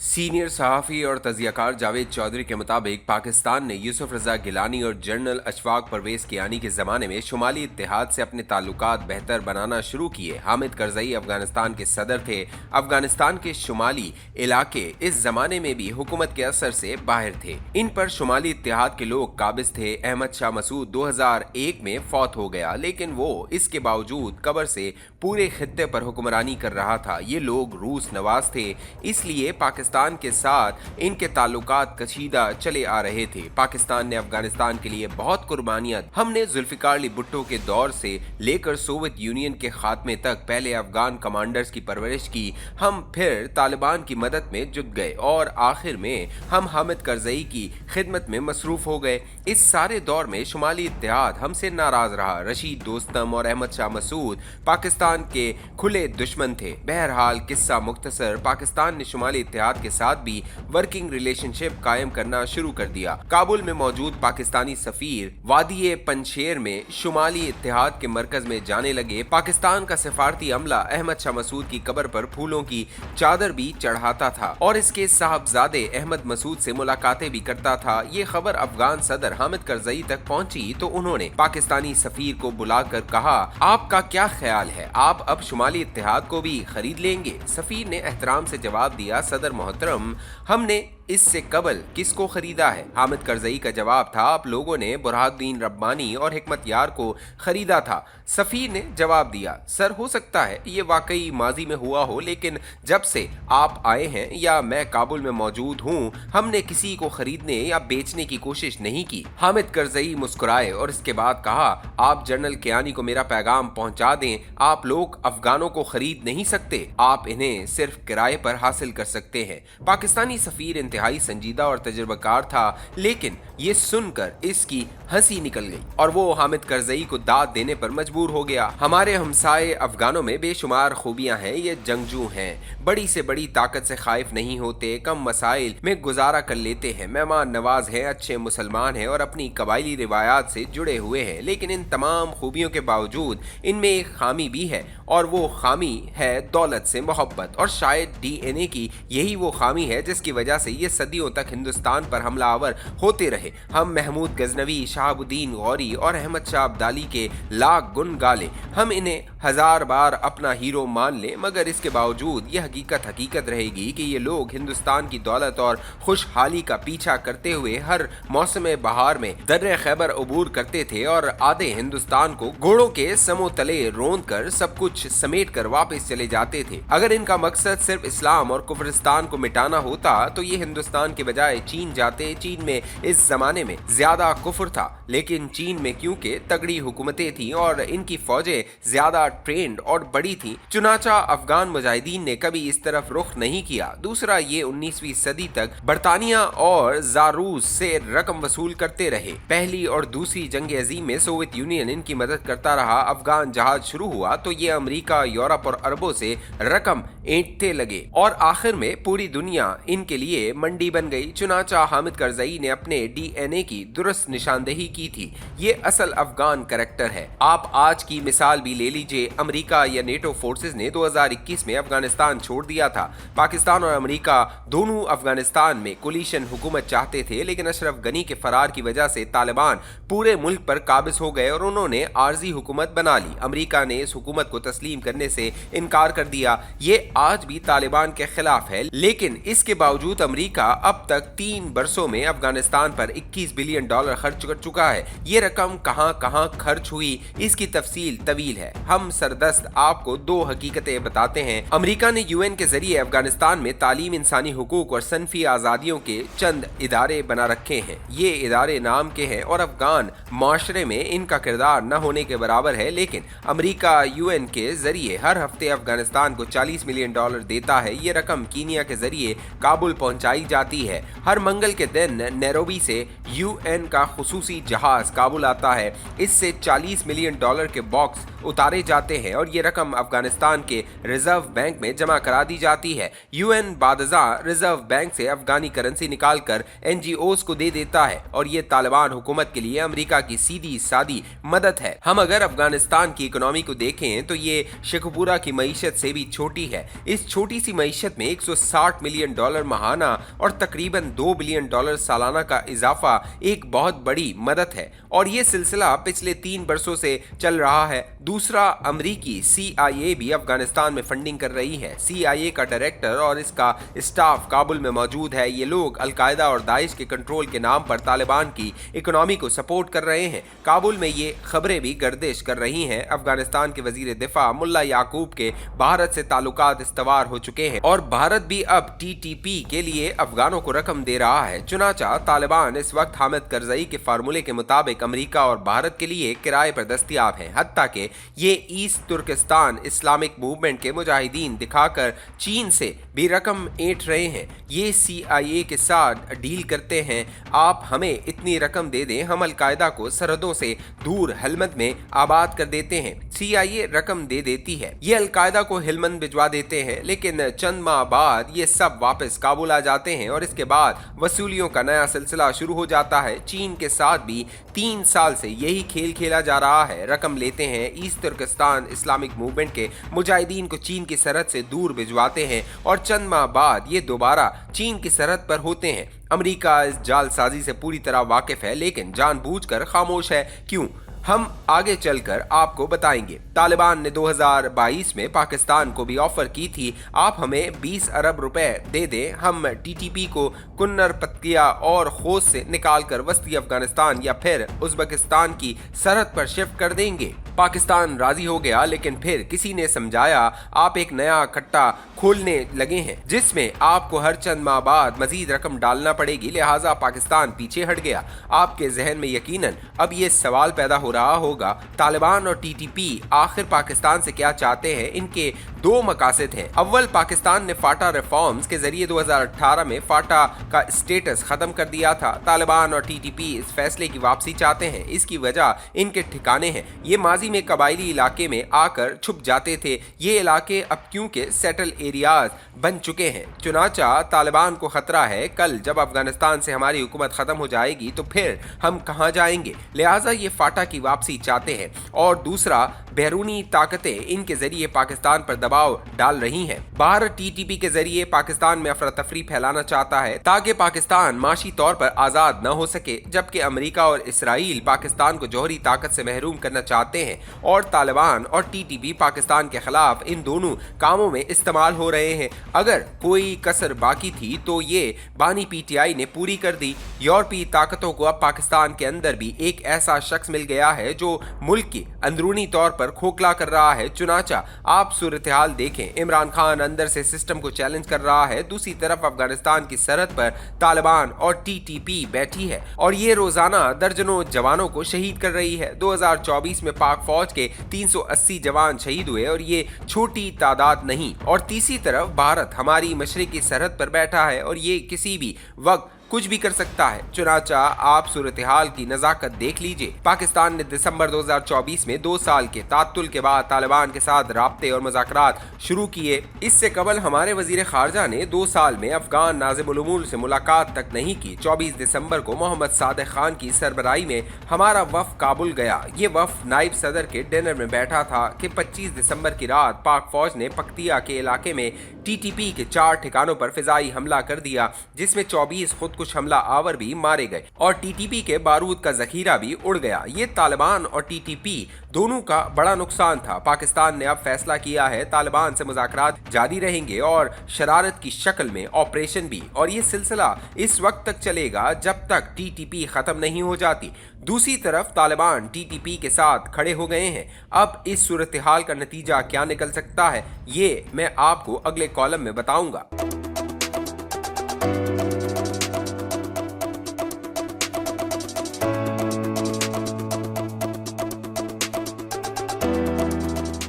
Senior सहाफ़ी और तज़ियाकार जावेद चौधरी के मुताबिक पाकिस्तान ने यूसुफ रज़ा गिलानी और जनरल अशफाक परवेज़ कियानी के ज़माने में शुमाली इत्तेहाद से अपने ताल्लुकात बेहतर बनाना शुरू किए। हामिद करज़ई अफ़गानिस्तान के सदर थे। अफ़गानिस्तान के शुमाली इलाके इस ज़माने में भी हुकूमत के असर से बाहर थे। इन पर शुमाली इत्तेहाद के लोग काबिज़ थे। अहमद शाह मसूद 2001 में फौत हो गया, लेकिन वो इसके बावजूद कब्र से पूरे खित्ते पर हुक्मरानी कर रहा था। ये लोग रूस नवाज थे, इसलिए पाकिस्तान के साथ इनके ताल्लुकात कशीदा चले आ रहे थे। पाकिस्तान ने अफगानिस्तान के लिए बहुत कुर्बानियां हमने जुल्फिकार अली भुट्टो के दौर से लेकर सोवियत यूनियन के खात्मे तक पहले अफगान कमांडर्स की परवरिश की, हम फिर तालिबान की मदद में जुट गए और आखिर में हम हामिद करज़ई की खिदमत में मसरूफ हो गए। इस सारे दौर में शुमाली इत्तेहाद हमसे नाराज रहा। रशीद दोस्तम और अहमद शाह मसूद पाकिस्तान के खुले दुश्मन थे। बहरहाल किस्सा मुख्तसर, पाकिस्तान ने शुमाली इत्तेहाद के साथ भी वर्किंग रिलेशनशिप कायम करना शुरू कर दिया। काबुल में मौजूद पाकिस्तानी सफीर वादी पंशेर में शुमाली इत्तेहाद के मरकज में जाने लगे। पाकिस्तान का सिफारती अमला अहमद शाह मसूद की कब्र पर फूलों की चादर भी चढ़ाता था और इसके साहबजादे अहमद मसूद से मुलाकातें भी करता था। ये खबर अफगान सदर हामिद करज़ई तक पहुंची तो उन्होंने पाकिस्तानी सफीर को बुलाकर कहा, आपका क्या ख्याल है, आप अब शुमाली इत्तेहाद को भी खरीद लेंगे? सफीर ने एहतराम से जवाब दिया, सदर मोहतरम, हमने इससे कबल किसको खरीदा है? हामिद करज़ई का जवाब था, आप लोगों ने बुरहानुद्दीन रब्बानी और हिकमत यार को खरीदा था। सफीर ने जवाब दिया, सर हो सकता है ये वाकई माजी में हुआ हो, लेकिन जब से आप आए हैं या मैं काबुल में मौजूद हूँ, हमने किसी को खरीदने या बेचने की कोशिश नहीं की। हामिद करज़ई मुस्कुराए और इसके बाद कहा, आप जनरल कियानी को मेरा पैगाम पहुंचा दें, आप लोग अफगानों को खरीद नहीं सकते, आप इन्हें सिर्फ किराए पर हासिल कर सकते हैं। पाकिस्तानी सफीर इंतहाई संजीदा और तजुर्बाकार था, लेकिन ये सुनकर इसकी हंसी निकल गई और वो हामिद करज़ई को दाद देने पर मजबूर हो गया। हमारे हमसाए अफगानों में बेशुमार खूबियां हैं, ये जंगजू हैं, बड़ी से बड़ी ताकत से खाइफ नहीं होते, कम मसाइल में गुजारा कर लेते हैं, मेहमान नवाज हैं, अच्छे मुसलमान हैं और अपनी कबायली रिवायात से जुड़े हुए हैं। लेकिन इन तमाम खूबियों के बावजूद इनमें एक खामी भी है और वो खामी है दौलत से मोहब्बत। और शायद DNA की यही वो खामी है जिसकी वजह से ये सदियों तक हिंदुस्तान पर हमलावर होते रहे। हम महमूद गजनवी, शहाबुद्दीन गौरी और अहमद शाह अब्दाली के लाख गुण गाले, हम इन्हें हजार बार अपना हीरो मान लें, मगर इसके बावजूद यह हकीकत रहेगी कि ये लोग हिंदुस्तान की दौलत और खुशहाली का पीछा करते हुए हर मौसम बहार में दर्रे खैबर अबूर करते थे और आधे हिंदुस्तान को घोड़ों के समो तले रोंद कर सब कुछ समेट कर वापस चले जाते थे। अगर इनका मकसद सिर्फ इस्लाम और कुफरिस्तान को मिटाना होता तो ये हिंदुस्तान के बजाय चीन जाते। चीन में इस जमाने में ज्यादा कुफर था, लेकिन चीन में क्योंकि तगड़ी हुकूमतें थी और इनकी फौजें ज्यादा ट्रेंड और बड़ी थी, चुनाचा अफगान मुजाहिदीन ने कभी इस तरफ रुख नहीं किया। दूसरा, ये 19वीं सदी तक बरतानिया और जारूस से रकम वसूल करते रहे। पहली और दूसरी जंग अजीम में सोवियत यूनियन इनकी मदद करता रहा। अफगान जहाज शुरू हुआ तो ये अमेरिका, यूरोप और अरबों से रकम ऐंठते लगे और आखिर में पूरी दुनिया इनके लिए मंडी बन गई। चुनाचा हामिद करज़ई ने अपने DNA की दुरुस्त निशानदेही की थी। ये असल अफगान कैरेक्टर है। आप आज की मिसाल भी ले लीजिए, अमेरिका या नेटो फोर्सेस ने 2021 में अफगानिस्तान छोड़ दिया था। पाकिस्तान और अमेरिका दोनों अफगानिस्तान में कोलिशन हुकूमत चाहते थे, लेकिन अशरफ गनी के फरार की वजह से तालिबान पूरे मुल्क पर काबिज हो गए और उन्होंने आर्जी हुकूमत बना ली। अमेरिका ने इस हुकूमत को तस्लीम करने से इनकार कर दिया। ये आज भी तालिबान के खिलाफ है, लेकिन इसके बावजूद अमेरिका अब तक 3 बरसों में अफगानिस्तान पर $21 बिलियन खर्च कर चुका है। ये रकम कहां कहां खर्च हुई, इसकी तफसील तवील है। हम सरदस्त आपको 2 हकीकतें बताते हैं। अमेरिका ने UN के जरिए अफगानिस्तान में तालीम, इंसानी हुकूक और सनफी आज़ादियों के चंद इदारे बना रखे हैं। ये इदारे नाम के हैं और अफगान माशरे में इनका किरदार न होने के बराबर है, लेकिन अमेरिका UN के जरिए हर हफ्ते अफगानिस्तान को $40 मिलियन देता है। ये रकम कीनिया के जरिए काबुल पहुंचाई उड़ाई जाती है। हर मंगल के दिन नैरोबी से UN का खुसूसी जहाज काबुल आता है। इससे $40 मिलियन के बॉक्स उतारे जाते हैं और ये रकम अफगानिस्तान के रिजर्व बैंक में जमा करा दी जाती है। UN बादजा रिजर्व बैंक से अफगानी करेंसी निकालकर NGOs को दे देता है और ये तालिबान हुकूमत के लिए अमेरिका की सीधी सादी मदद है। हम अगर अफगानिस्तान की इकोनॉमी को देखें तो ये शेखपुरा की मईशत से भी छोटी है। इस छोटी सी मईशत में $160 मिलियन महाना और तकरीबन $2 बिलियन सालाना का इजाफा एक बहुत बड़ी मदद है और ये सिलसिला पिछले 3 वर्षों से चल रहा है। दूसरा, अमरीकी CIA भी अफगानिस्तान में फंडिंग कर रही है। CIA का डायरेक्टर और इसका स्टाफ काबुल में मौजूद है। ये लोग अलकायदा और दाइश के कंट्रोल के नाम पर तालिबान की इकोनॉमी को सपोर्ट कर रहे हैं। काबुल में ये खबरें भी गर्दिश कर रही हैं। अफगानिस्तान के वजीर दिफा मुल्ला याकूब के भारत से ताल्लुकात इस्तवार हो चुके हैं और भारत भी अब TTP के लिए अफगानों को रकम दे रहा है। चुनाचा तालिबान इस वक्त हामिद करजई के फार्मूले के मुताबिक अमेरिका और भारत के लिए किराए पर दस्तयाब है। हत्ता के ये ईस्ट तुर्किस्तान इस्लामिक मूवमेंट के मुजाहिदीन दिखाकर चीन से भी रकम ऐंठ रहे हैं। ये CIA के साथ डील करते हैं, आप हमें इतनी रकम दे दें, हम अलकायदा को सरहदों से दूर हेलमंद में आबाद कर देते हैं। CIA रकम दे देती है, ये अलकायदा को हेलमंद भिजवा देते हैं, लेकिन चंद माह बाद ये सब वापस काबुल आ जाते हैं और इसके बाद वसूलियों का नया सिलसिला शुरू हो जाता है। चीन के साथ भी 3 साल से यही खेल खेला जा रहा है। रकम लेते हैं, ईस्ट तुर्किस्तान इस्लामिक मूवमेंट के मुजाहिदीन को चीन की सरहद से दूर भिजवाते हैं और चंद माह बाद ये दोबारा चीन की सरहद पर होते हैं। अमेरिका इस जालसाजी से पूरी तरह वाकिफ है, लेकिन जानबूझकर खामोश है। क्यों? हम आगे चलकर आपको बताएंगे। तालिबान ने 2022 में पाकिस्तान को भी ऑफर की थी, आप हमें 20 अरब रुपए दे दें, हम TTP को कुन्नर पत्तिया और खोज से निकालकर वस्ती अफगानिस्तान या फिर उज्बेकिस्तान की सरहद पर शिफ्ट कर देंगे। पाकिस्तान राजी हो गया, लेकिन फिर किसी ने समझाया आप एक नया कट्टा खोलने लगे हैं जिसमें आपको हर चंद माह बाद मजीद रकम डालना पड़ेगी, लिहाजा पाकिस्तान पीछे हट गया। आपके जहन में यकीनन अब ये सवाल पैदा हो रहा होगा, तालिबान और TTP आखिर पाकिस्तान से क्या चाहते हैं? इनके 2 मकासद हैं। अव्वल, पाकिस्तान ने फाटा रिफॉर्म्स के जरिए 2018 में फाटा का स्टेटस खत्म कर दिया था। तालिबान और TTP इस फैसले की वापसी चाहते हैं। इसकी वजह इनके ठिकाने हैं। ये माजी में कबायली इलाके में आकर छुप जाते थे, ये इलाके अब क्योंकि सेटल एरियाज बन चुके हैं। चुनाचा तालिबान को खतरा है, कल जब अफगानिस्तान से हमारी हुकूमत खत्म हो जाएगी तो फिर हम कहां जाएंगे? लिहाजा ये फाटा की वापसी चाहते हैं। और दूसरा, बैरूनी ताकतें इनके जरिए पाकिस्तान पर दबाव डाल रही हैं। भारत TTP के जरिए पाकिस्तान में अफरा तफरी फैलाना चाहता है ताकि पाकिस्तान माशी तौर पर आजाद न हो सके, जबकि अमेरिका और इसराइल पाकिस्तान को जौहरी ताकत से महरूम करना चाहते हैं और तालिबान और TTP पाकिस्तान के खिलाफ इन दोनों कामों में इस्तेमाल हो रहे हैं। अगर कोई कसर बाकी थी तो ये बानी PTI ने पूरी कर दी। यूरोपीय ताकतों को अब पाकिस्तान के अंदर भी एक ऐसा शख्स मिल गया है जो मुल्क की अंदरूनी तौर पर खोखला कर रहा है। चुनाचा आप सूरत हाल देखें, इमरान खान अंदर से सिस्टम को चैलेंज कर रहा है, दूसरी तरफ अफगानिस्तान की सरहद पर तालिबान और TTP बैठी है और ये रोजाना दर्जनों जवानों को शहीद कर रही है। 2024 में पाक फौज के 380 जवान शहीद हुए और ये छोटी तादाद नहीं। और तीसरी तरफ भारत हमारी मशरिकी सरहद पर बैठा है और ये किसी भी वक्त कुछ भी कर सकता है। चुनाचा आप सूरत हाल की नजाकत देख लीजिए। पाकिस्तान ने दिसंबर 2024 में 2 साल के तात्तुल के बाद तालिबान के साथ राब्ते और मुज़ाकरात शुरू किए। इससे कबल हमारे वजीर खारजा ने 2 साल में अफगान नाज़िमुल उमूर से मुलाकात तक नहीं की। 24 दिसंबर को मोहम्मद सादिक खान की सरबराही में हमारा वफ़द काबुल गया। ये वफ़द नायब सदर के डिनर में बैठा था कि 25 दिसंबर की रात पाक फौज ने पख्तिया के इलाके में TTP के 4 ठिकानों पर फिजाई हमला कर दिया, जिसमें 24 खुद कुछ हमला आवर भी मारे गए और TTP के बारूद का जखीरा भी उड़ गया। ये तालिबान और TTP दोनों का बड़ा नुकसान था। पाकिस्तान ने अब फैसला किया है तालिबान से मुज़ाकरात जारी रहेंगे और शरारत की शक्ल में ऑपरेशन भी, और ये सिलसिला इस वक्त तक चलेगा जब तक TTP खत्म नहीं हो जाती। दूसरी तरफ तालिबान TTP के साथ खड़े हो गए हैं। अब इस सूरत हाल का नतीजा क्या निकल सकता है, ये मैं आपको अगले कॉलम में बताऊंगा।